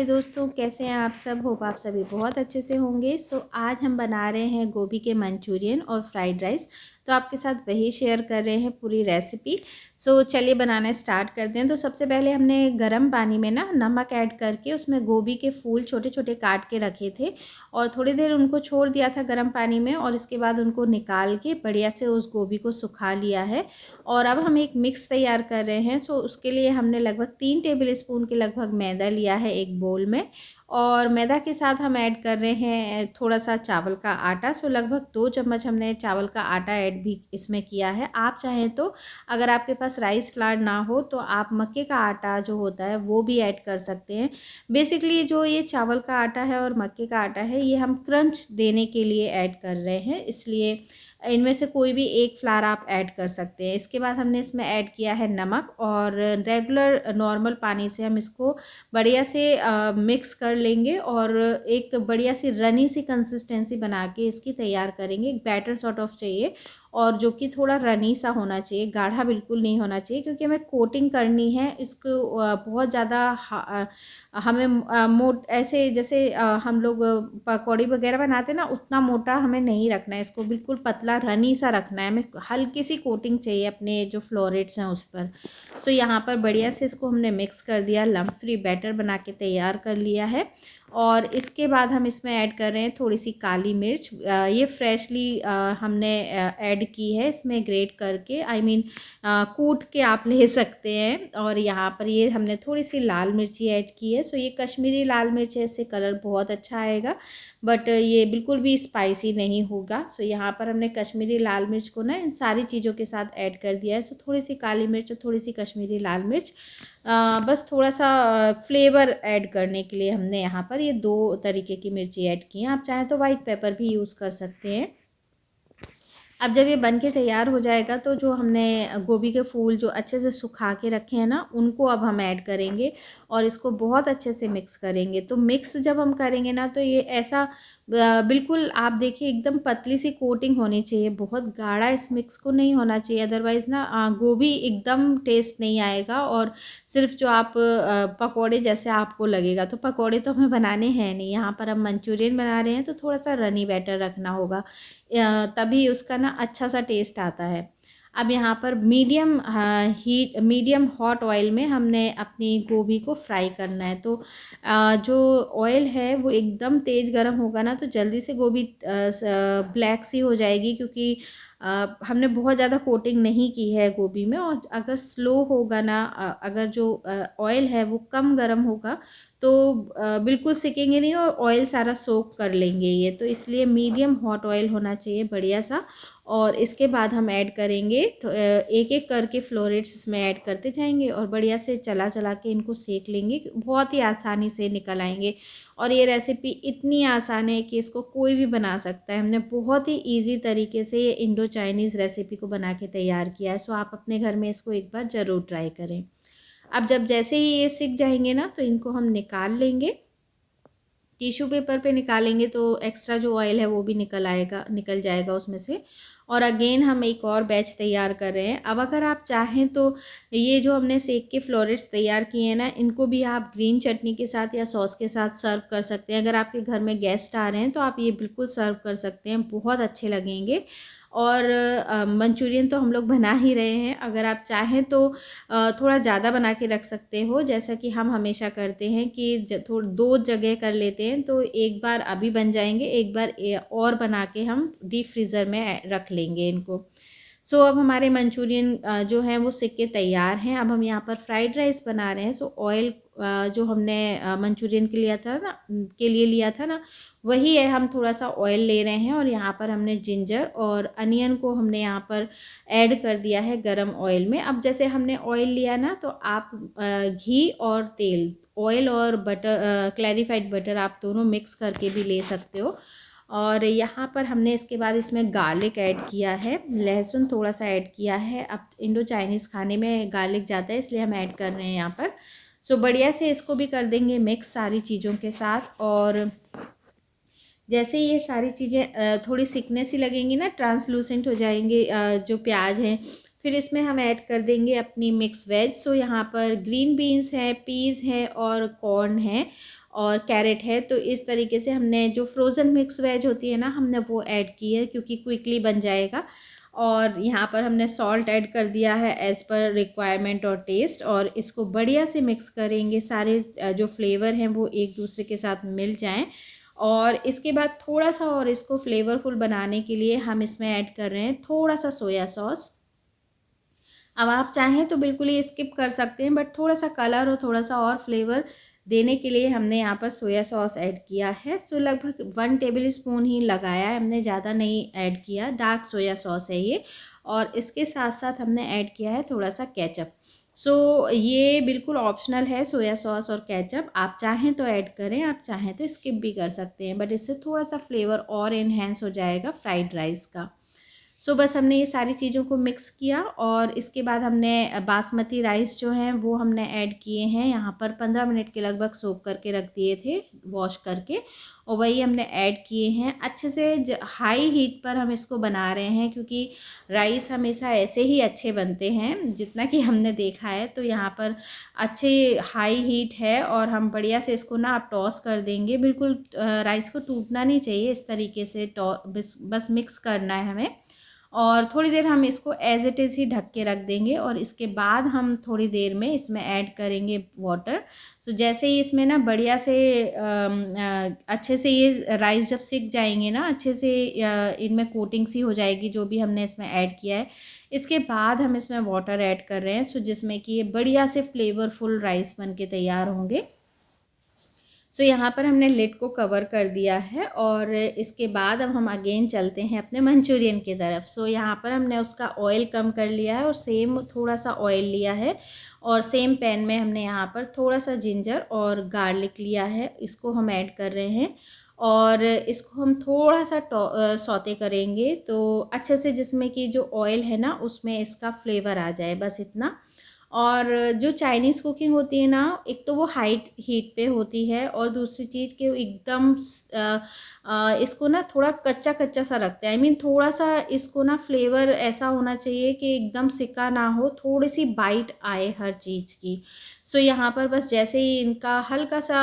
मेरे दोस्तों, कैसे हैं आप सब। होप आप सभी बहुत अच्छे से होंगे। आज हम बना रहे हैं गोभी के मंचूरियन और फ्राइड राइस। तो आपके साथ वही शेयर कर रहे हैं पूरी रेसिपी। चलिए बनाना स्टार्ट करते हैं। तो सबसे पहले हमने गर्म पानी में ना नमक ऐड करके उसमें गोभी के फूल छोटे छोटे काट के रखे थे और थोड़ी देर उनको छोड़ दिया था गर्म पानी में, और इसके बाद उनको निकाल के बढ़िया से उस गोभी को सुखा लिया है। और अब हम एक मिक्स तैयार कर रहे हैं। उसके लिए हमने लगभग 3 टेबल स्पून के लगभग मैदा लिया है एक बोल में, और मैदा के साथ हम ऐड कर रहे हैं थोड़ा सा चावल का आटा। लगभग 2 चम्मच हमने चावल का आटा ऐड भी इसमें किया है। आप चाहें तो अगर आपके पास राइस फ्लावर ना हो तो आप मक्के का आटा जो होता है वो भी ऐड कर सकते हैं। बेसिकली जो ये चावल का आटा है और मक्के का आटा है, ये हम क्रंच देने के लिए ऐड कर रहे हैं, इसलिए इनमें से कोई भी एक फ्लावर आप ऐड कर सकते हैं। इसके बाद हमने इसमें ऐड किया है नमक, और रेगुलर नॉर्मल पानी से हम इसको बढ़िया से मिक्स कर लेंगे और एक बढ़िया सी रनी सी कंसिस्टेंसी बना के इसकी तैयार करेंगे। एक बैटर सॉर्ट ऑफ चाहिए, और जो कि थोड़ा रनी सा होना चाहिए, गाढ़ा बिल्कुल नहीं होना चाहिए, क्योंकि हमें कोटिंग करनी है इसको। बहुत ज़्यादा हमें मोट ऐसे जैसे हम लोग पकौड़ी वगैरह बनाते हैं ना, उतना मोटा हमें नहीं रखना है इसको, बिल्कुल पतला रनी सा रखना है। हमें हल्की सी कोटिंग चाहिए अपने जो फ्लोरेट्स हैं उस पर। यहाँ पर बढ़िया से इसको हमने मिक्स कर दिया, लम्प फ्री बैटर बना के तैयार कर लिया है। और इसके बाद हम इसमें ऐड कर रहे हैं थोड़ी सी काली मिर्च। ये फ्रेशली हमने ऐड की है इसमें, ग्रेट करके, आई मीन कूट के आप ले सकते हैं। और यहाँ पर ये हमने थोड़ी सी लाल मिर्ची ऐड की है। ये कश्मीरी लाल मिर्च है, इससे कलर बहुत अच्छा आएगा, बट ये बिल्कुल भी स्पाइसी नहीं होगा। यहाँ पर हमने कश्मीरी लाल मिर्च को ना इन सारी चीज़ों के साथ ऐड कर दिया है। थोड़ी सी काली मिर्च और थोड़ी सी कश्मीरी लाल मिर्च, बस थोड़ा सा फ्लेवर ऐड करने के लिए हमने यहाँ पर ये 2 तरीके की मिर्ची ऐड की हैं। आप चाहें तो वाइट पेपर भी यूज़ कर सकते हैं। अब जब ये बन के तैयार हो जाएगा तो जो हमने गोभी के फूल जो अच्छे से सुखा के रखे हैं ना, उनको अब हम ऐड करेंगे और इसको बहुत अच्छे से मिक्स करेंगे। तो मिक्स जब हम करेंगे ना, तो ये ऐसा बिल्कुल आप देखिए एकदम पतली सी कोटिंग होनी चाहिए, बहुत गाढ़ा इस मिक्स को नहीं होना चाहिए, अदरवाइज़ ना गोभी एकदम टेस्ट नहीं आएगा और सिर्फ जो आप पकोड़े जैसे आपको लगेगा। तो पकोड़े तो हमें बनाने हैं नहीं, यहाँ पर हम मंचूरियन बना रहे हैं, तो थोड़ा सा रनी बैटर रखना होगा, तभी उसका ना अच्छा सा टेस्ट आता है। अब यहाँ पर मीडियम हॉट ऑयल में हमने अपनी गोभी को फ्राई करना है। तो जो ऑयल है वो एकदम तेज़ गर्म होगा ना, तो जल्दी से गोभी ब्लैक सी हो जाएगी, क्योंकि हमने बहुत ज़्यादा कोटिंग नहीं की है गोभी में। और अगर स्लो होगा ना, अगर जो ऑयल है वो कम गर्म होगा तो बिल्कुल सिकेंगे नहीं और ऑयल सारा सोक कर लेंगे ये। तो इसलिए मीडियम हॉट ऑयल होना चाहिए बढ़िया सा। और इसके बाद हम ऐड करेंगे तो एक एक करके फ्लोरेट्स इसमें ऐड करते जाएंगे और बढ़िया से चला चला के इनको सेक लेंगे, बहुत ही आसानी से निकल आएंगे। और ये रेसिपी इतनी आसान है कि इसको कोई भी बना सकता है। हमने बहुत ही इजी तरीके से ये इंडो चाइनीज़ रेसिपी को बना के तैयार किया है। आप अपने घर में इसको एक बार ज़रूर ट्राई करें। अब जब जैसे ही ये सीख जाएंगे ना, तो इनको हम निकाल लेंगे, टिश्यू पेपर पे निकालेंगे तो एक्स्ट्रा जो ऑयल है वो भी निकल जाएगा उसमें से। और अगेन हम एक और बैच तैयार कर रहे हैं। अब अगर आप चाहें तो ये जो हमने सेक के फ्लोरेट्स तैयार किए हैं ना, इनको भी आप ग्रीन चटनी के साथ या सॉस के साथ सर्व कर सकते हैं। अगर आपके घर में गेस्ट आ रहे हैं तो आप ये बिल्कुल सर्व कर सकते हैं, बहुत अच्छे लगेंगे। और मंचूरियन तो हम लोग बना ही रहे हैं, अगर आप चाहें तो थोड़ा ज़्यादा बना के रख सकते हो, जैसा कि हम हमेशा करते हैं कि थोड़ा 2 जगह कर लेते हैं। तो एक बार अभी बन जाएंगे, एक बार और बना के हम डीप फ्रीज़र में रख लेंगे इनको। अब हमारे मंचूरियन जो हैं वो सिक के तैयार हैं। अब हम यहाँ पर फ्राइड राइस बना रहे हैं। ऑयल जो हमने मंचूरियन के लिए लिया था ना, वही है। हम थोड़ा सा ऑयल ले रहे हैं और यहाँ पर हमने जिंजर और अनियन को हमने यहाँ पर ऐड कर दिया है गरम ऑयल में। अब जैसे हमने ऑयल लिया ना, तो आप घी और तेल, ऑयल और बटर, क्लैरिफाइड बटर, आप दोनों मिक्स करके भी ले सकते हो। और यहाँ पर हमने इसके बाद इसमें गार्लिक ऐड किया है, लहसुन थोड़ा सा ऐड किया है। अब इंडो चाइनीज़ खाने में गार्लिक जाता है, इसलिए हम ऐड कर रहे हैं यहाँ पर। बढ़िया से इसको भी कर देंगे मिक्स सारी चीज़ों के साथ। और जैसे ये सारी चीज़ें थोड़ी सिकने सी लगेंगी ना, ट्रांसलूसेंट हो जाएंगे जो प्याज हैं, फिर इसमें हम ऐड कर देंगे अपनी मिक्स वेज। यहाँ पर ग्रीन बीन्स है, पीस है और कॉर्न है। और कैरेट है। तो इस तरीके से हमने जो फ्रोज़न मिक्स वेज होती है ना, हमने वो ऐड की है क्योंकि क्विकली बन जाएगा। और यहाँ पर हमने सॉल्ट ऐड कर दिया है एज़ पर रिक्वायरमेंट और टेस्ट, और इसको बढ़िया से मिक्स करेंगे, सारे जो फ्लेवर हैं वो एक दूसरे के साथ मिल जाएं। और इसके बाद थोड़ा सा और इसको फ्लेवरफुल बनाने के लिए हम इसमें ऐड कर रहे हैं थोड़ा सा सोया सॉस। अब आप चाहें तो बिल्कुल ही स्किप कर सकते हैं, बट थोड़ा सा कलर और थोड़ा सा और फ्लेवर देने के लिए हमने यहाँ पर सोया सॉस ऐड किया है। सो लगभग 1 टेबल स्पून ही लगाया है हमने, ज़्यादा नहीं ऐड किया। डार्क सोया सॉस है ये। और इसके साथ साथ हमने ऐड किया है थोड़ा सा केचप। सो ये बिल्कुल ऑप्शनल है, सोया सॉस और केचप। आप चाहें तो ऐड करें, आप चाहें तो स्किप भी कर सकते हैं, बट इससे थोड़ा सा फ्लेवर और इन्हेंस हो जाएगा फ्राइड राइस का। सो बस हमने ये सारी चीज़ों को मिक्स किया और इसके बाद हमने बासमती राइस जो हैं वो हमने ऐड किए हैं। यहाँ पर 15 मिनट के लगभग सोक करके रख दिए थे, वॉश करके, और वही हमने ऐड किए हैं। अच्छे से हाई हीट पर हम इसको बना रहे हैं क्योंकि राइस हमेशा ऐसे ही अच्छे बनते हैं जितना कि हमने देखा है। तो यहाँ पर अच्छे हाई हीट है और हम बढ़िया से इसको ना आप टॉस कर देंगे। बिल्कुल राइस को टूटना नहीं चाहिए, इस तरीके से बस मिक्स करना है हमें। और थोड़ी देर हम इसको एज इट इज़ ही ढक के रख देंगे और इसके बाद हम थोड़ी देर में इसमें ऐड करेंगे वाटर। तो जैसे ही इसमें ना बढ़िया से अच्छे से ये राइस जब सिक जाएंगे ना, अच्छे से इनमें कोटिंग सी हो जाएगी जो भी हमने इसमें ऐड किया है, इसके बाद हम इसमें वाटर ऐड कर रहे हैं। सो जिसमें कि ये बढ़िया से फ्लेवरफुल राइस बन के तैयार होंगे। सो यहाँ पर हमने लिड को कवर कर दिया है और इसके बाद अब हम अगेन चलते हैं अपने मंचूरियन की तरफ। सो यहाँ पर हमने उसका ऑयल कम कर लिया है और सेम थोड़ा सा ऑयल लिया है और सेम पैन में हमने यहाँ पर थोड़ा सा जिंजर और गार्लिक लिया है, इसको हम ऐड कर रहे हैं और इसको हम थोड़ा सा सौते करेंगे तो अच्छे से, जिसमें कि जो ऑयल है ना उसमें इसका फ्लेवर आ जाए, बस इतना। और जो चाइनीज़ कुकिंग होती है ना, एक तो वो हाई हीट पे होती है और दूसरी चीज़ कि वो एकदम इसको ना थोड़ा कच्चा कच्चा सा रखते हैं। आई मीन थोड़ा सा इसको ना फ्लेवर ऐसा होना चाहिए कि एकदम सिका ना हो, थोड़ी सी बाइट आए हर चीज़ की। सो यहाँ पर बस जैसे ही इनका हल्का सा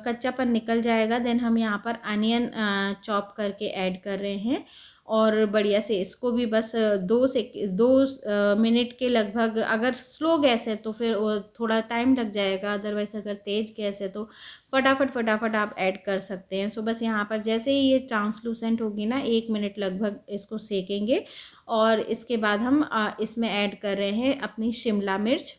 कच्चापन निकल जाएगा, देन हम यहाँ पर अनियन चॉप करके ऐड कर रहे हैं और बढ़िया से इसको भी बस 2 मिनट के लगभग, अगर स्लो गैस है तो फिर थोड़ा टाइम लग जाएगा, अदरवाइज़ अगर तेज़ गैस है तो फटाफट आप ऐड कर सकते हैं। सो बस यहाँ पर जैसे ही ये ट्रांसलूसेंट होगी ना, 1 मिनट लगभग इसको सेकेंगे और इसके बाद हम इसमें ऐड कर रहे हैं अपनी शिमला मिर्च।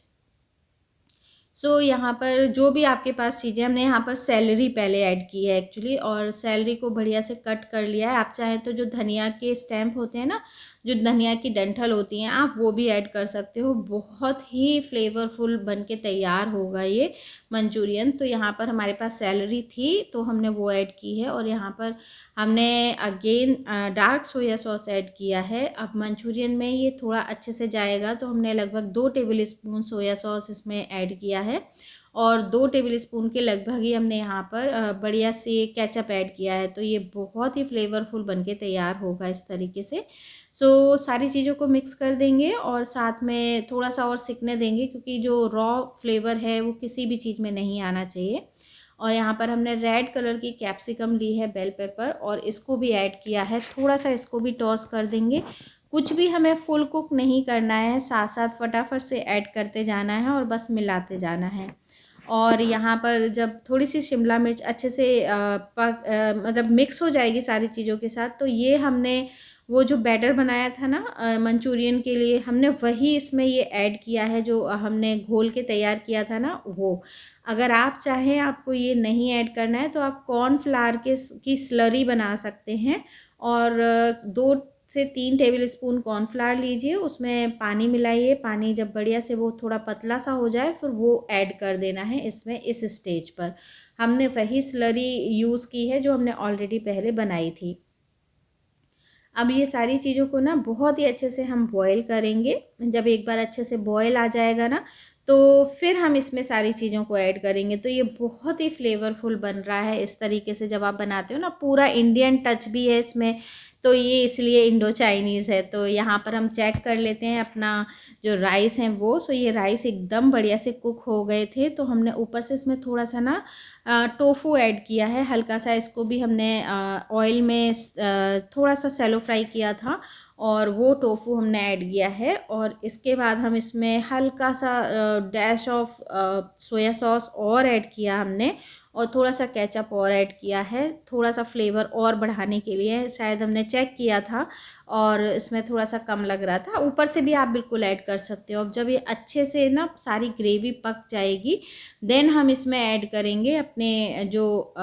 सो यहाँ पर जो भी आपके पास चीज़ें, हमने यहाँ पर सेलरी पहले ऐड की है एक्चुअली, और सेलरी को बढ़िया से कट कर लिया है। आप चाहें तो जो धनिया के स्टैम्प होते हैं ना, जो धनिया की डंठल होती हैं, आप वो भी ऐड कर सकते हो। बहुत ही फ्लेवरफुल बन के तैयार होगा ये मंचूरियन। तो यहाँ पर हमारे पास सेलरी थी तो हमने वो ऐड की है और यहाँ पर हमने again dark soya sauce add किया है। अब मंचूरियन में ये थोड़ा अच्छे से जाएगा तो हमने लगभग 2 टेबल स्पून सोया सॉस इसमें ऐड किया है और 2 टेबल स्पून के लगभग ही हमने यहाँ पर बढ़िया से केचप ऐड किया है। तो ये बहुत ही फ्लेवरफुल बन के तैयार होगा इस तरीके से। सो सारी चीज़ों को मिक्स कर देंगे और साथ में थोड़ा सा और सिकने देंगे क्योंकि जो रॉ फ्लेवर है वो किसी भी चीज़ में नहीं आना चाहिए। और यहाँ पर हमने रेड कलर की कैप्सिकम ली है, बेल पेपर, और इसको भी ऐड किया है। थोड़ा सा इसको भी टॉस कर देंगे। कुछ भी हमें फुल कुक नहीं करना है, साथ साथ फटाफट से ऐड करते जाना है और बस मिलाते जाना है। और यहाँ पर जब थोड़ी सी शिमला मिर्च अच्छे से मतलब मिक्स हो जाएगी सारी चीज़ों के साथ, तो ये हमने वो जो बैटर बनाया था ना मंचूरियन के लिए, हमने वही इसमें ये ऐड किया है जो हमने घोल के तैयार किया था ना वो। अगर आप चाहें, आपको ये नहीं ऐड करना है तो आप कॉर्नफ्लावर की स्लरी बना सकते हैं और 2 से 3 टेबल स्पून कॉर्नफ्लावर लीजिए, उसमें पानी मिलाइए। पानी जब बढ़िया से वो थोड़ा पतला सा हो जाए फिर वो ऐड कर देना है इसमें। इस स्टेज पर हमने वही स्लरी यूज़ की है जो हमने ऑलरेडी पहले बनाई थी। अब ये सारी चीज़ों को ना बहुत ही अच्छे से हम बॉईल करेंगे। जब एक बार अच्छे से बॉईल आ जाएगा ना, तो फिर हम इसमें सारी चीज़ों को ऐड करेंगे। तो ये बहुत ही फ्लेवरफुल बन रहा है इस तरीके से जब आप बनाते हो ना। पूरा इंडियन टच भी है इसमें, तो ये इसलिए इंडो चाइनीज़ है। तो यहाँ पर हम चेक कर लेते हैं अपना जो राइस हैं वो। सो ये राइस एकदम बढ़िया से कुक हो गए थे। तो हमने ऊपर से इसमें थोड़ा सा ना टोफू ऐड किया है हल्का सा। इसको भी हमने ऑयल में थोड़ा सा सैलो फ्राई किया था और वो टोफू हमने ऐड किया है। और इसके बाद हम इसमें हल्का सा डैश ऑफ सोया सॉस और ऐड किया हमने, और थोड़ा सा केचप और ऐड किया है, थोड़ा सा फ्लेवर और बढ़ाने के लिए। शायद हमने चेक किया था और इसमें थोड़ा सा कम लग रहा था। ऊपर से भी आप बिल्कुल ऐड कर सकते हो। अब जब ये अच्छे से ना सारी ग्रेवी पक जाएगी, देन हम इसमें ऐड करेंगे अपने जो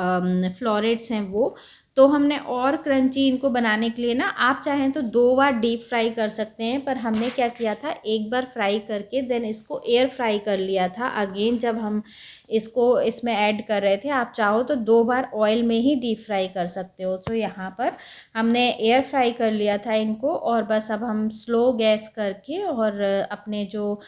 फ्लोरेट्स हैं वो। तो हमने और क्रंची इनको बनाने के लिए ना, आप चाहें तो 2 बार डीप फ्राई कर सकते हैं, पर हमने क्या किया था, एक बार फ्राई करके देन इसको एयर फ्राई कर लिया था अगेन जब हम इसको इसमें ऐड कर रहे थे। आप चाहो तो 2 बार ऑयल में ही डीप फ्राई कर सकते हो। तो यहाँ पर हमने एयर फ्राई कर लिया था इनको, और बस अब हम स्लो गैस करके और अपने जो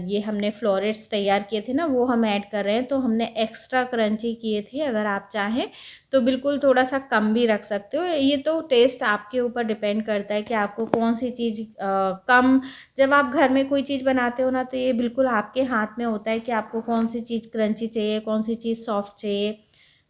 ये हमने फ्लोरेट्स तैयार किए थे ना वो हम ऐड कर रहे हैं। तो हमने एक्स्ट्रा क्रंची किए थे, अगर आप चाहें तो बिल्कुल थोड़ा सा कम भी रख सकते हो। ये तो टेस्ट आपके ऊपर डिपेंड करता है कि आपको कौन सी चीज़ कम, जब आप घर में कोई चीज़ बनाते हो ना तो ये बिल्कुल आपके हाथ में होता है कि आपको कौन सी चीज़ क्रंची चाहिए, कौन सी चीज़ सॉफ्ट चाहिए।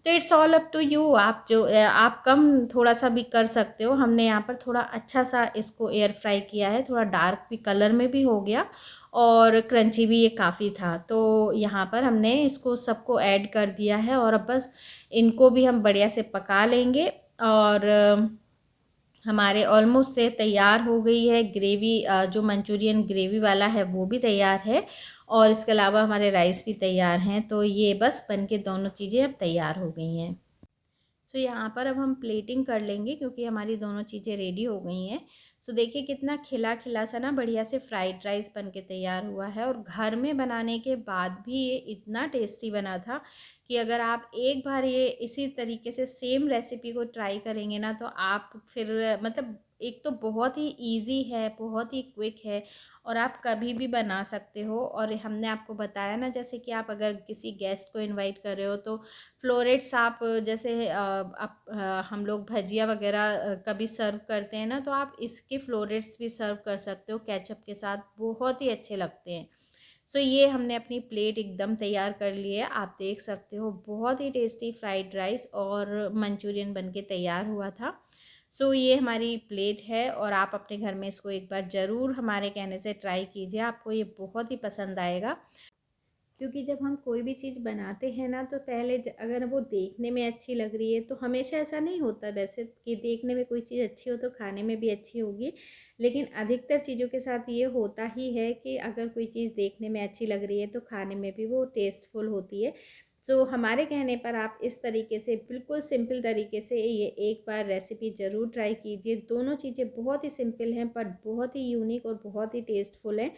तो it's all up to you. आप जो आप कम थोड़ा सा भी कर सकते हो। हमने यहाँ पर थोड़ा अच्छा सा इसको एयर फ्राई किया है, थोड़ा डार्क भी कलर में भी हो गया और क्रंची भी ये काफ़ी था। तो यहाँ पर हमने इसको सबको ऐड कर दिया है और अब बस इनको भी हम बढ़िया से पका लेंगे। और हमारे ऑलमोस्ट से तैयार हो गई है ग्रेवी। जो मंचूरियन ग्रेवी वाला है वो भी तैयार है और इसके अलावा हमारे राइस भी तैयार हैं। तो ये बस बन के दोनों चीज़ें अब तैयार हो गई हैं। सो यहाँ पर अब हम प्लेटिंग कर लेंगे क्योंकि हमारी दोनों चीज़ें रेडी हो गई हैं। सो देखिए कितना खिला खिला सा ना बढ़िया से फ्राइड राइस बन के तैयार हुआ है, और घर में बनाने के बाद भी ये इतना टेस्टी बना था कि अगर आप एक बार ये इसी तरीके से सेम रेसिपी को ट्राई करेंगे ना तो आप फिर मतलब, एक तो बहुत ही इजी है, बहुत ही क्विक है और आप कभी भी बना सकते हो। और हमने आपको बताया ना, जैसे कि आप अगर किसी गेस्ट को इनवाइट कर रहे हो तो फ्लोरेट्स आप जैसे हम लोग भजिया वगैरह कभी सर्व करते हैं ना, तो आप इसके फ्लोरेट्स भी सर्व कर सकते हो केचप के साथ, बहुत ही अच्छे लगते हैं। सो ये हमने अपनी प्लेट एकदम तैयार कर ली है। आप देख सकते हो बहुत ही टेस्टी फ्राइड राइस और मंचूरियन बनके तैयार हुआ था। सो ये हमारी प्लेट है और आप अपने घर में इसको एक बार ज़रूर हमारे कहने से ट्राई कीजिए, आपको ये बहुत ही पसंद आएगा। क्योंकि जब हम कोई भी चीज़ बनाते हैं ना तो पहले अगर वो देखने में अच्छी लग रही है तो हमेशा ऐसा नहीं होता वैसे कि देखने में कोई चीज़ अच्छी हो तो खाने में भी अच्छी होगी, लेकिन अधिकतर चीज़ों के साथ ये होता ही है कि अगर कोई चीज़ देखने में अच्छी लग रही है तो खाने में भी वो टेस्टफुल होती है। सो हमारे कहने पर आप इस तरीके से बिल्कुल सिंपल तरीके से ये एक बार रेसिपी ज़रूर ट्राई कीजिए। दोनों चीज़ें बहुत ही सिंपल हैं पर बहुत ही यूनिक और बहुत ही टेस्टफुल हैं।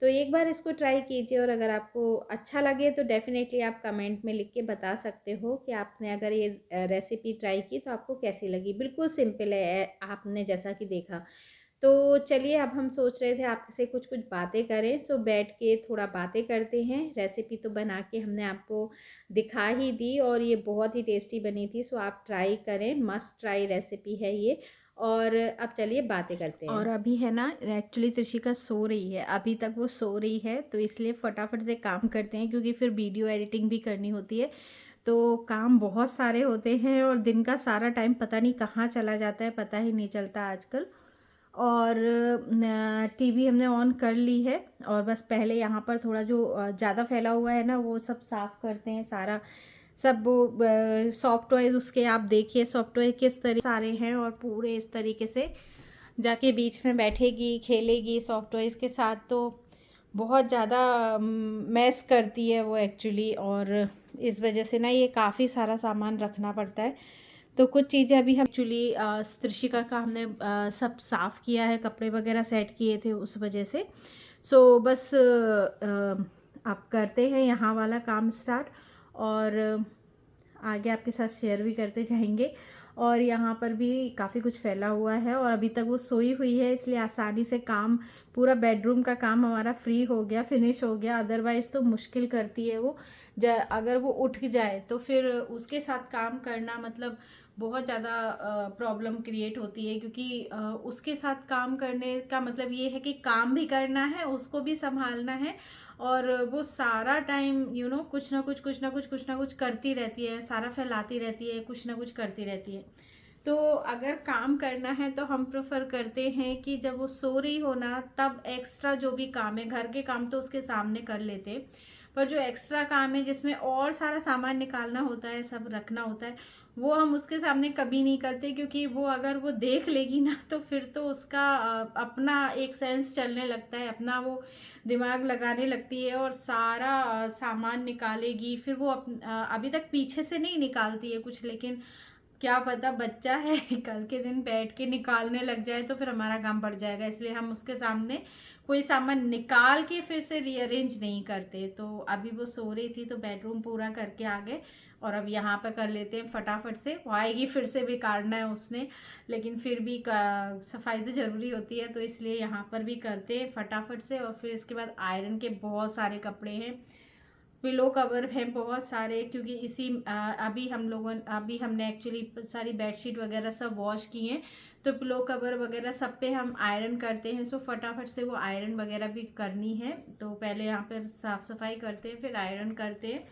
तो एक बार इसको ट्राई कीजिए और अगर आपको अच्छा लगे तो डेफ़िनेटली आप कमेंट में लिख के बता सकते हो कि आपने अगर ये रेसिपी ट्राई की तो आपको कैसी लगी। बिल्कुल सिंपल है, आपने जैसा कि देखा। तो चलिए अब हम सोच रहे थे आपसे कुछ कुछ बातें करें। सो बैठ के थोड़ा बातें करते हैं। रेसिपी तो बना के हमने आपको दिखा ही दी और ये बहुत ही टेस्टी बनी थी। सो आप ट्राई करें, मस्ट ट्राई रेसिपी है ये। और अब चलिए बातें करते हैं। और अभी है ना, एक्चुअली त्रिशिका सो रही है, अभी तक वो सो रही है तो इसलिए फटाफट से काम करते हैं क्योंकि फिर वीडियो एडिटिंग भी करनी होती है। तो काम बहुत सारे होते हैं और दिन का सारा टाइम पता नहीं कहाँ चला जाता है, पता ही नहीं चलता आजकल। और टीवी हमने ऑन कर ली है और बस पहले यहाँ पर थोड़ा जो ज़्यादा फैला हुआ है ना वो सब साफ़ करते हैं सारा। सब वो सॉफ्ट टॉयज़ उसके आप देखिए सॉफ्ट टॉय किस तरह सारे हैं और पूरे इस तरीके से जाके बीच में बैठेगी खेलेगी सॉफ्ट टॉयज़ के साथ। तो बहुत ज़्यादा मैस करती है वो एक्चुअली, और इस वजह से ना ये काफ़ी सारा सामान रखना पड़ता है। तो कुछ चीज़ें अभी हम एक्चुअली त्रिशिका का हमने सब साफ़ किया है, कपड़े वगैरह सेट किए थे उस वजह से। सो बस आप करते हैं यहाँ वाला काम स्टार्ट और आगे आपके साथ शेयर भी करते जाएंगे। और यहाँ पर भी काफ़ी कुछ फैला हुआ है और अभी तक वो सोई हुई है इसलिए आसानी से काम, पूरा बेडरूम का काम हमारा फ्री हो गया, फिनिश हो गया। अदरवाइज़ तो मुश्किल करती है वो, अगर वो उठ जाए तो फिर उसके साथ काम करना मतलब बहुत ज़्यादा प्रॉब्लम क्रिएट होती है, क्योंकि उसके साथ काम करने का मतलब ये है कि काम भी करना है, उसको भी संभालना है, और वो सारा टाइम कुछ ना कुछ कुछ ना कुछ कुछ ना कुछ करती रहती है, सारा फैलाती रहती है, कुछ ना कुछ करती रहती है। तो अगर काम करना है तो हम प्रेफर करते हैं कि जब वो सो रही हो ना, तब एक्स्ट्रा जो भी काम है, घर के काम तो उसके सामने कर लेते हैं, पर जो एक्स्ट्रा काम है जिसमें और सारा सामान निकालना होता है, सब रखना होता है, वो हम उसके सामने कभी नहीं करते, क्योंकि वो अगर वो देख लेगी ना तो फिर तो उसका अपना एक सेंस चलने लगता है, अपना वो दिमाग लगाने लगती है और सारा सामान निकालेगी। फिर वो अभी तक पीछे से नहीं निकालती है कुछ, लेकिन क्या पता बच्चा है कल के दिन बैठ के निकालने लग जाए तो फिर हमारा काम बढ़ जाएगा, इसलिए हम उसके सामने कोई सामान निकाल के फिर से रीअरेंज नहीं करते। तो अभी वो सो रही थी तो बेडरूम पूरा करके आ गए, और अब यहाँ पे कर लेते हैं फटाफट से। वो आएगी फिर से भी काटना है उसने, लेकिन फिर भी सफाई तो ज़रूरी होती है, तो इसलिए यहाँ पर भी करते हैं फटाफट से। और फिर इसके बाद आयरन के बहुत सारे कपड़े हैं, पिलो कवर हैं बहुत सारे, क्योंकि अभी हमने एक्चुअली सारी बेडशीट वगैरह सब वॉश की हैं, तो पिलो कवर वगैरह सब पे हम आयरन करते हैं। सो फटाफट से वो आयरन वगैरह भी करनी है, तो पहले यहाँ पर साफ़ सफाई करते हैं, फिर आयरन करते हैं,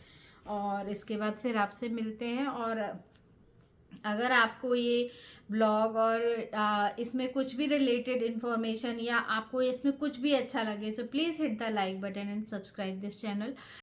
और इसके बाद फिर आपसे मिलते हैं। और अगर आपको ये ब्लॉग और इसमें कुछ भी रिलेटेड इन्फॉर्मेशन, या आपको इसमें कुछ भी अच्छा लगे, so please hit the like button and subscribe this channel.